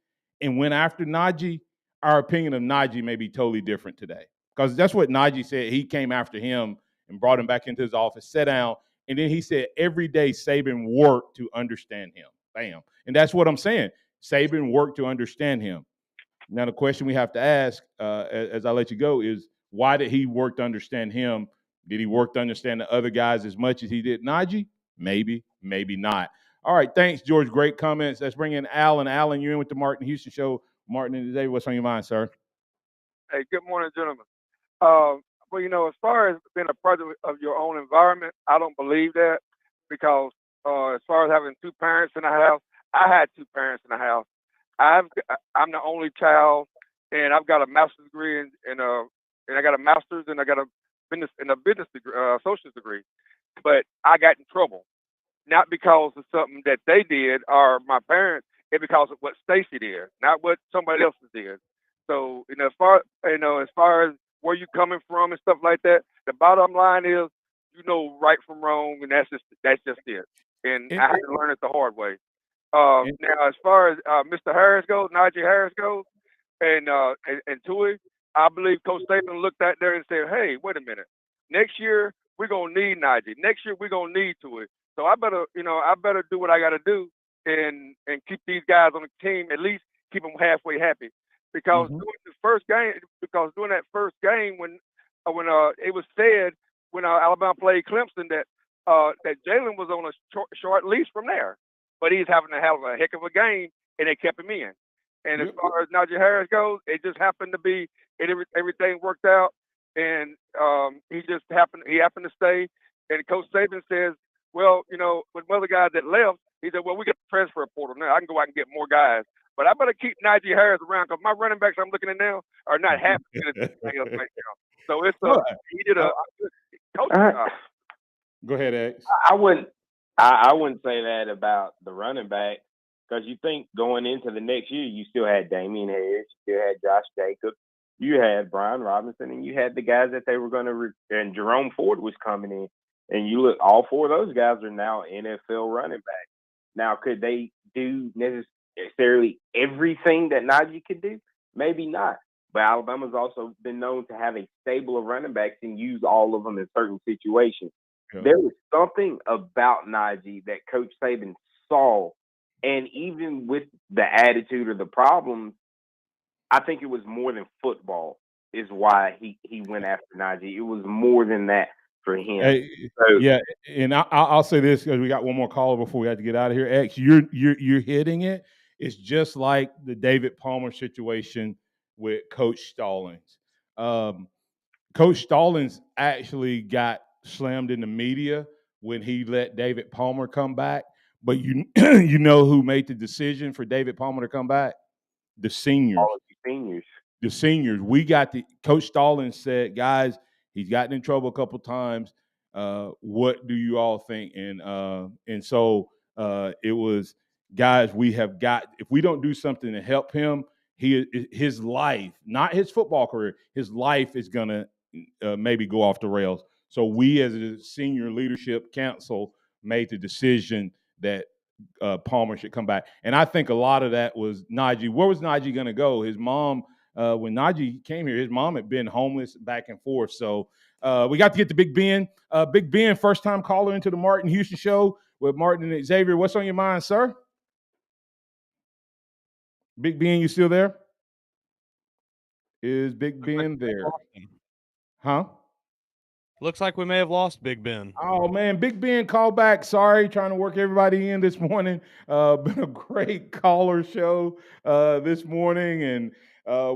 [SPEAKER 5] and went after Najee, our opinion of Najee may be totally different today. Because that's what Najee said. He came after him and brought him back into his office, sat down, and then he said every day Saban worked to understand him. Bam. And that's what I'm saying. Saban worked to understand him. Now, the question we have to ask, as I let you go, is why did he work to understand him? Did he work to understand the other guys as much as he did Najee? Maybe, maybe not. All right, thanks, George. Great comments. Let's bring in Alan. Alan, you're in with the Martin Houston Show. Martin and Xavier, what's on your mind, sir?
[SPEAKER 20] Hey, good morning, gentlemen. Well, as far as being a product of your own environment, I don't believe that, because as far as having two parents in the house, I had two parents in the house. I'm the only child, and I've got a master's degree and I got a master's and I got a business degree, associate's degree, but I got in trouble. Not because of something that they did or my parents, it's because of what Stacy did, not what somebody else did. So, as far as where you coming from and stuff like that, the bottom line is, right from wrong, and that's just it. And I had to learn it the hard way. Now, as far as Mr. Harris goes, Najee Harris goes, and Tui, I believe Coach Saban looked out there and said, "Hey, wait a minute. Next year we're gonna need Najee. Next year we're gonna need Tui. So I better do what I got to do and keep these guys on the team. At least keep them halfway happy. Because during that first game when it was said when Alabama played Clemson that Jalen was on a short leash from there, but he's having to have a heck of a game, and they kept him in. And as far as Najee Harris goes, it just happened to be everything worked out, and he happened to stay. And Coach Saban says, well, with other guys that left, he said, well, we got the transfer portal now. I can go out and get more guys. But I better keep Najee Harris around because my running backs I'm looking at now are not happy with anything else right now. So it's he did a good coaching job.
[SPEAKER 5] Go ahead, X.
[SPEAKER 8] I wouldn't say that about the running back because you think going into the next year you still had Damian Harris, you still had Josh Jacobs, you had Brian Robinson, and you had the guys that they were going to and Jerome Ford was coming in. And you look, all four of those guys are now NFL running backs. Now, could they do necessarily everything that Najee could do? Maybe not. But Alabama's also been known to have a stable of running backs and use all of them in certain situations. Yeah. There was something about Najee that Coach Saban saw, and even with the attitude or the problems, I think it was more than football is why he went after Najee. It was more than that. For him.
[SPEAKER 5] Hey, yeah, and I'll say this because we got one more caller before we have to get out of here. X, you're hitting it. It's just like the David Palmer situation with Coach Stallings. Coach Stallings actually got slammed in the media when he let David Palmer come back. But you know who made the decision for David Palmer to come back? The seniors.
[SPEAKER 8] All of the seniors.
[SPEAKER 5] The seniors. We got Coach Stallings said, guys, he's gotten in trouble a couple times. What do you all think? And so it was, guys, we have got, if we don't do something to help him, his life, not his football career, his life is going to maybe go off the rails. So we as a senior leadership council made the decision that Palmer should come back. And I think a lot of that was Najee. Where was Najee going to go? His mom, when Najee came here, his mom had been homeless back and forth. So we got to get to Big Ben. Big Ben, first-time caller into the Martin Houston Show with Martin and Xavier. What's on your mind, sir? Big Ben, you still there? Is Big Ben there? Huh?
[SPEAKER 9] Looks like we may have lost Big Ben.
[SPEAKER 5] Oh, man. Big Ben, call back. Sorry, trying to work everybody in this morning. Been a great caller show this morning, and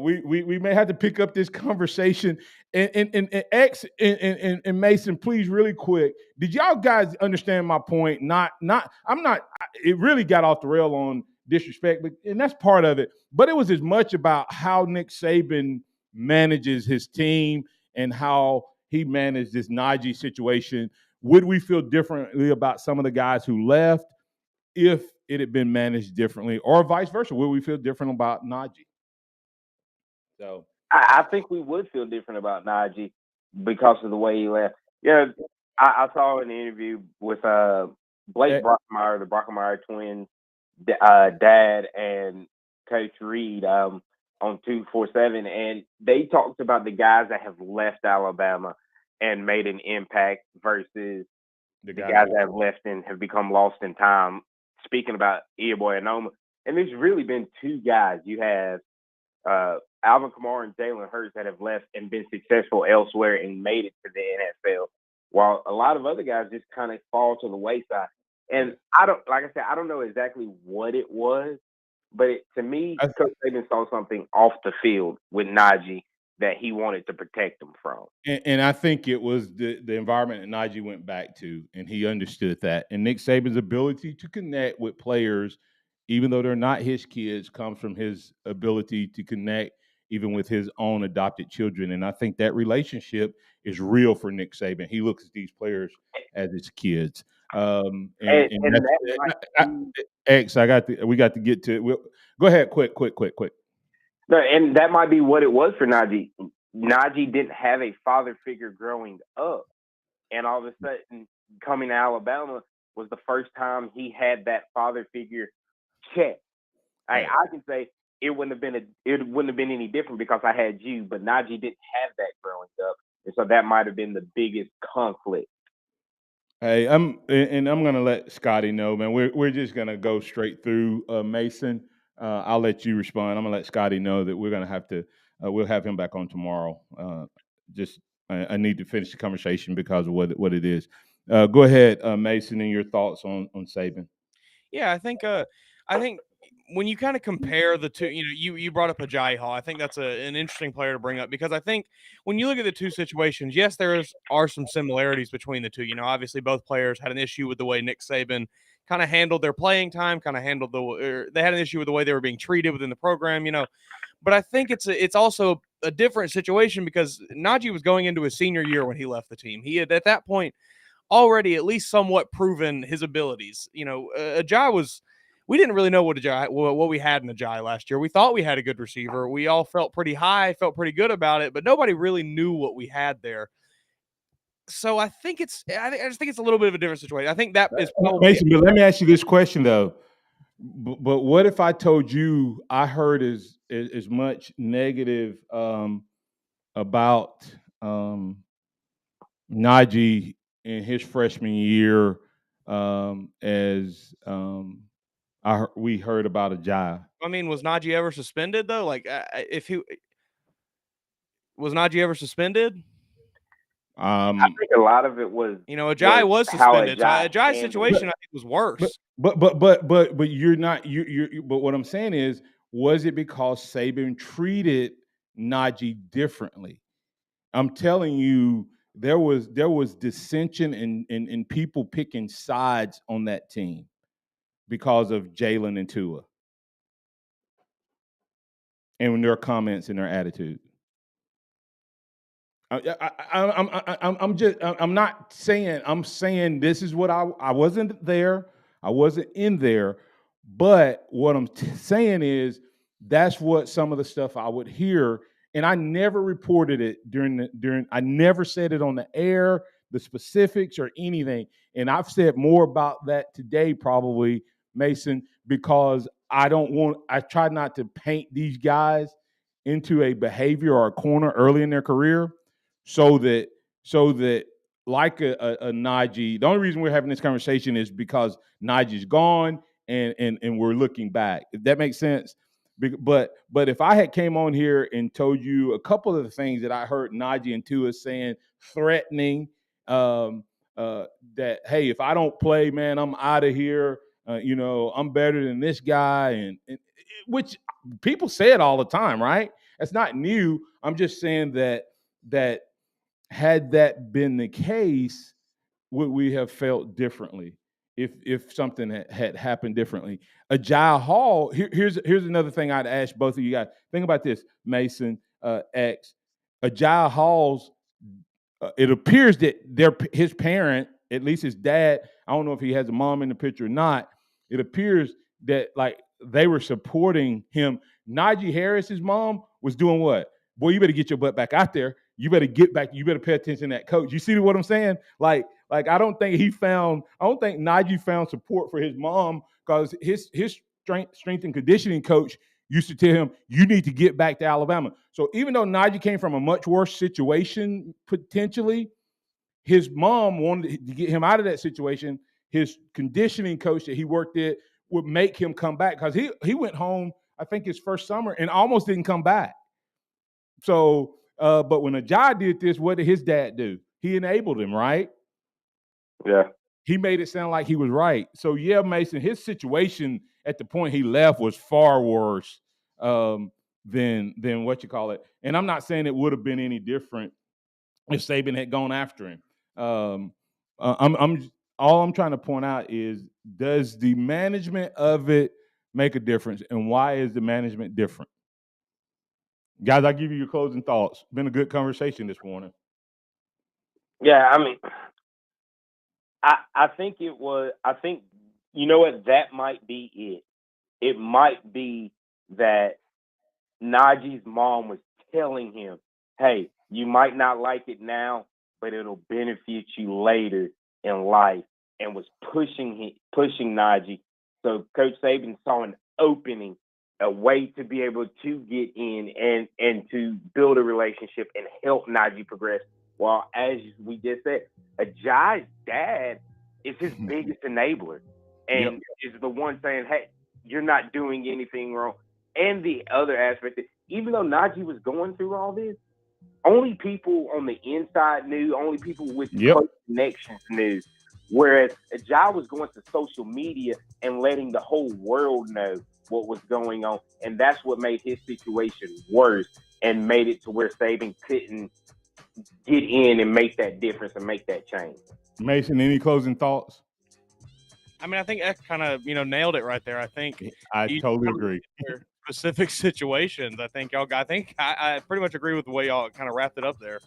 [SPEAKER 5] we may have to pick up this conversation. And X and Mason, please, really quick. Did y'all guys understand my point? It really got off the rail on disrespect, and that's part of it. But it was as much about how Nick Saban manages his team and how he managed this Najee situation. Would we feel differently about some of the guys who left if it had been managed differently, or vice versa? Would we feel different about Najee? So
[SPEAKER 8] I think we would feel different about Najee because of the way he left. Yeah, I saw an interview with Blake Brockemeyer, the Brockemeyer twins, dad, and Coach Reed on 247, and they talked about the guys that have left Alabama and made an impact versus the guys that have left and have become lost in time. Speaking about Iyaboy Anoma, and there's really been two guys. You have Alvin Kamara and Jalen Hurts that have left and been successful elsewhere and made it to the NFL, while a lot of other guys just kind of fall to the wayside. And I don't know exactly what it was, but to me, Coach Saban saw something off the field with Najee that he wanted to protect him from.
[SPEAKER 5] And I think it was the environment that Najee went back to, and he understood that. And Nick Saban's ability to connect with players, even though they're not his kids, comes from his ability to connect even with his own adopted children. And I think that relationship is real for Nick Saban. He looks at these players as his kids. And X, we got to get to. Go ahead, quick.
[SPEAKER 8] No, and that might be what it was for Najee. Najee didn't have a father figure growing up, and all of a sudden, coming to Alabama was the first time he had that father figure check. I can say it wouldn't have been any different because I had you, but Najee didn't have that growing up, and so that might have been the biggest conflict.
[SPEAKER 5] Hey, I'm gonna let Scotty know, man. We're just gonna go straight through Mason. I'll let you respond. I'm gonna let Scotty know that we're gonna have to. We'll have him back on tomorrow. I need to finish the conversation because of what it is. Go ahead, Mason, and your thoughts on Saban.
[SPEAKER 9] Yeah, I think when you kind of compare the two, you brought up Ajayi Hall. I think that's an interesting player to bring up because I think when you look at the two situations, yes, there are some similarities between the two. Obviously both players had an issue with the way Nick Saban kind of handled their playing time, they had an issue with the way they were being treated within the program, But I think it's also a different situation because Najee was going into his senior year when he left the team. He had at that point already at least somewhat proven his abilities. Ajayi was. We didn't really know what we had in Ajayi last year. We thought we had a good receiver. We all felt pretty high, felt pretty good about it, but nobody really knew what we had there. So I just think it's a little bit of a different situation. I think that is probably
[SPEAKER 5] Mason, but let me ask you this question though. But what if I told you I heard as much negative about Najee in his freshman year as we heard about Ajayi?
[SPEAKER 9] I mean, was Najee ever suspended though? Like, was Najee ever suspended?
[SPEAKER 8] I think a lot of it was,
[SPEAKER 9] Ajayi was suspended. Ajayi's situation, I think, was worse.
[SPEAKER 5] But you're not. But what I'm saying is, was it because Saban treated Najee differently? I'm telling you, there was dissension and people picking sides on that team because of Jalen and Tua and their comments and their attitude. I'm not saying. I'm saying this is what I wasn't there. I wasn't in there, but what I'm saying is that's what some of the stuff I would hear, and I never reported it during. I never said it on the air, the specifics or anything, and I've said more about that today, probably, Mason, because I try not to paint these guys into a behavior or a corner early in their career. So that like a Najee, the only reason we're having this conversation is because Najee's gone and we're looking back. If that makes sense. But if I had came on here and told you a couple of the things that I heard Najee and Tua saying, threatening that, hey, if I don't play, man, I'm out of here. I'm better than this guy, and which people say it all the time, right? It's not new. I'm just saying that had that been the case, would we have felt differently if something had happened differently? Ajayi Hall, here's another thing I'd ask both of you guys. Think about this, Mason, X. Ajayi Hall's, it appears that his parent, at least his dad, I don't know if he has a mom in the picture or not, it appears that like they were supporting him. Najee Harris's mom was doing what? Boy, you better get your butt back out there. You better get back. You better pay attention to that coach. You see what I'm saying? Like I don't think Najee found support for his mom because his strength and conditioning coach used to tell him, you need to get back to Alabama. So even though Najee came from a much worse situation, potentially, his mom wanted to get him out of that situation. His conditioning coach that he worked at would make him come back because he went home, I think, his first summer and almost didn't come back. So, but when Ajayi did this, what did his dad do? He enabled him, right?
[SPEAKER 8] Yeah.
[SPEAKER 5] He made it sound like he was right. So, yeah, Mason, his situation at the point he left was far worse than what you call it. And I'm not saying it would have been any different if Saban had gone after him. All I'm trying to point out is, does the management of it make a difference, and why is the management different? Guys, I'll give you your closing thoughts. Been a good conversation this morning.
[SPEAKER 8] Yeah, I mean, I think it was. I think you know what, that might be it. It might be that Najee's mom was telling him, "Hey, you might not like it now, but it'll benefit you later in life," and was pushing Najee. So Coach Saban saw an opening, a way to be able to get in and to build a relationship and help Najee progress. While, as we just said, Ajay's dad is his biggest enabler and is the one saying, "Hey, you're not doing anything wrong." And the other aspect is, even though Najee was going through all this, only people on the inside knew, only people with close connections knew. Whereas Ajay was going to social media and letting the whole world know what was going on. And that's what made his situation worse and made it to where Saban couldn't get in and make that difference and make that change.
[SPEAKER 5] Mason, any closing thoughts?
[SPEAKER 9] I mean, I think X kind of, nailed it right there. I think
[SPEAKER 5] I totally agree.
[SPEAKER 9] Specific situations. I think I pretty much agree with the way y'all kind of wrapped it up there.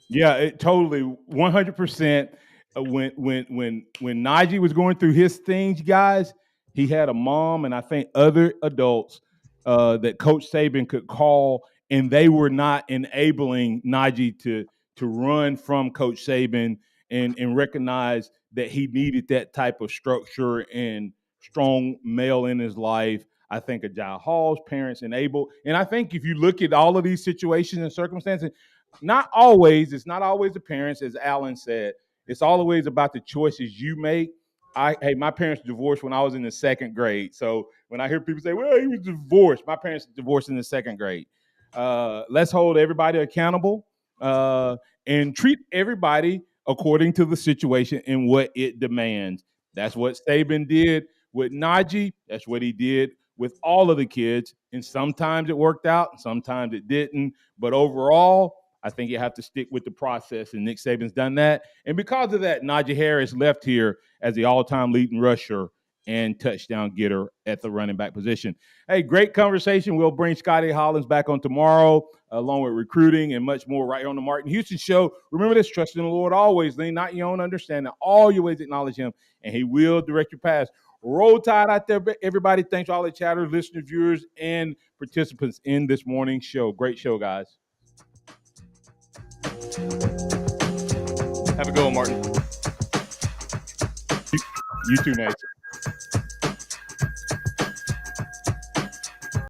[SPEAKER 5] Yeah, it totally 100%. When Najee was going through his things, guys, he had a mom and I think other adults that Coach Saban could call, and they were not enabling Najee to run from Coach Saban and recognize that he needed that type of structure and strong male in his life. I think Ajay Hall's parents enabled. And I think if you look at all of these situations and circumstances, it's not always the parents, as Alan said. It's always about the choices you make. My parents divorced when I was in the second grade. So when I hear people say, well, he was divorced, my parents divorced in the second grade. Let's hold everybody accountable and treat everybody according to the situation and what it demands. That's what Saban did with Najee. That's what he did with all of the kids. And sometimes it worked out, and sometimes it didn't. But overall, I think you have to stick with the process, and Nick Saban's done that. And because of that, Najee Harris left here as the all-time leading rusher and touchdown getter at the running back position. Hey, great conversation. We'll bring Scotty Hollins back on tomorrow, along with recruiting and much more right here on the Martin Houston Show. Remember this, trust in the Lord always, lean not your own understanding. All your ways acknowledge him, and he will direct your paths. Roll Tide out there, everybody. Thanks to all the chatters, listeners, viewers, and participants in this morning's show. Great show, guys.
[SPEAKER 9] Have a good one, Martin.
[SPEAKER 5] You too, Nate.